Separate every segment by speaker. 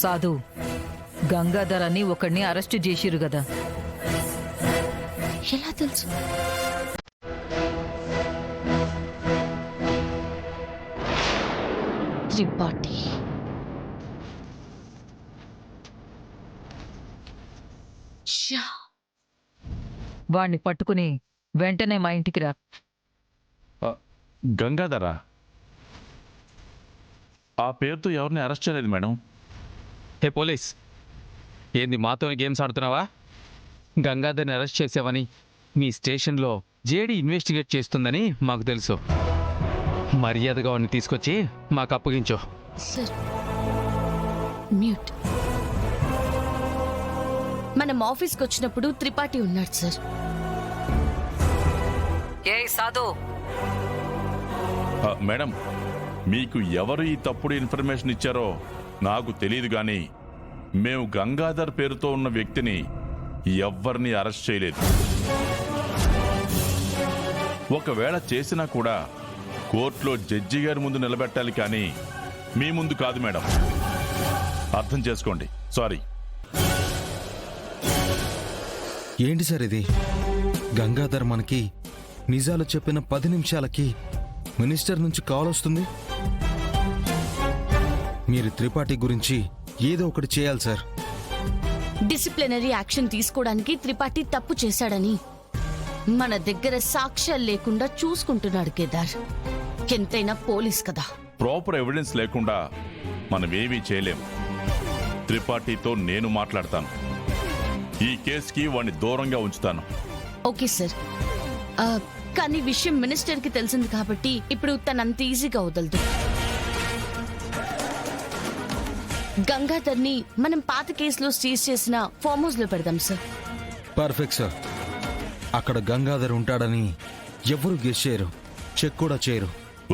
Speaker 1: సాధు, గంగాధర్ అని ఒకడిని అరెస్టు చేసిరు గదా.
Speaker 2: ఎలా తెలుసు? త్రిపాఠి.
Speaker 1: వాణ్ణి పట్టుకుని వెంటనే మా ఇంటికి రా.
Speaker 3: గంగాధరా? ఆ పేరుతో ఎవరిని అరెస్ట్ చేయలేదు మేడం.
Speaker 4: హే పోలీస్, ఏంది మాతో గేమ్స్ ఆడుతున్నావా? గంగాధర్ని అరెస్ట్ చేసావని మీ స్టేషన్లో జేడీ ఇన్వెస్టిగేట్ చేస్తుందని మాకు తెలుసు. మర్యాదగా వాడిని తీసుకొచ్చి మాకు అప్పగించు.
Speaker 2: Sir, mute. మనం ఆఫీస్కి వచ్చినప్పుడు త్రిపాఠి ఉన్నాడు సార్.
Speaker 1: ఏ సాధు,
Speaker 3: మేడం, మీకు ఎవరు ఈ తప్పుడు ఇన్ఫర్మేషన్ ఇచ్చారో నాకు తెలియదు కానీ మేము గంగాధర్ పేరుతో ఉన్న వ్యక్తిని ఎవ్వరిని అరెస్ట్ చేయలేదు. ఒకవేళ చేసినా కూడా కోర్టులో జడ్జి గారి ముందు నిలబెట్టాలి కానీ మీ ముందు కాదు మేడం. అర్థం చేసుకోండి. సారీ.
Speaker 5: ఏంటి సార్ ఇది? గంగాధర్ మనకి నిజాలు చెప్పిన 10 నిమిషాలకి మినిస్టర్ నుంచి కాల్ వస్తుంది. మీరు త్రిపాఠి గురించి ఏదో ఒకటి చేయాలి సార్.
Speaker 2: డిసిప్లినరీ యాక్షన్ తీసుకోవడానికి త్రిపాఠి తప్పు చేశాడని మన దగ్గర సాక్ష్యాలు లేకుండా చూసుకుంటున్నాడు కేదార్. ఎంతైనా పోలీస్ కదా.
Speaker 3: ప్రాపర్ ఎవిడెన్స్ లేకుండా మనమేమీ చేయలేం. త్రిపాఠితో నేను మాట్లాడతాను. ఈ కేసుకి వాడిని దూరంగా ఉంచుతాను.
Speaker 2: Okay sir. కానీ విషయం మినిస్టర్ కి తెలిసింది కాబట్టి ఇప్పుడు తనంత ఈజీగా వదలదు. గంగాధర్ని మనం పాత కేసులో సీజ్ చేసిన ఫామ్ హౌస్ లో పెడదాం సార్.
Speaker 5: Perfect sir. అక్కడ గంగాధర్ ఉంటాడని ఎవరు గెస్ చేయరు, చెక్ కూడా చేయరు.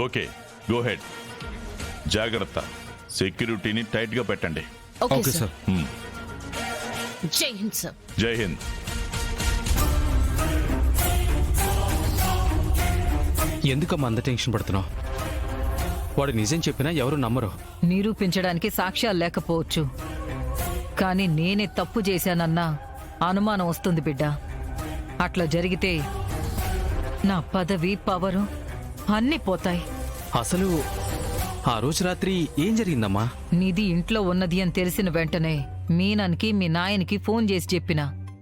Speaker 3: Okay, go head. జాగ్రత్త, సెక్యూరిటీని టైట్ గా పెట్టండి.
Speaker 5: Okay sir.
Speaker 2: జై హింద్ సార్.
Speaker 3: జై హింద్.
Speaker 4: ఎందుకమ్మా అంత టెన్షన్ పడుతున్నావు? వాడు నిజం చెప్పినా ఎవరు నమ్మరు.
Speaker 1: నిరూపించడానికి సాక్ష్యాలు లేకపోవచ్చు, కానీ నేనే తప్పు చేశానన్న అనుమానం వస్తుంది బిడ్డ. అట్లా జరిగితే నా పదవి, పవరు అన్నీ పోతాయి.
Speaker 4: అసలు ఆ రోజు రాత్రి ఏం జరిగిందమ్మా?
Speaker 1: నిధి ఇంట్లో ఉన్నది అని తెలిసిన వెంటనే మీనానికి మీ నాయనికి ఫోన్ చేసి చెప్పినా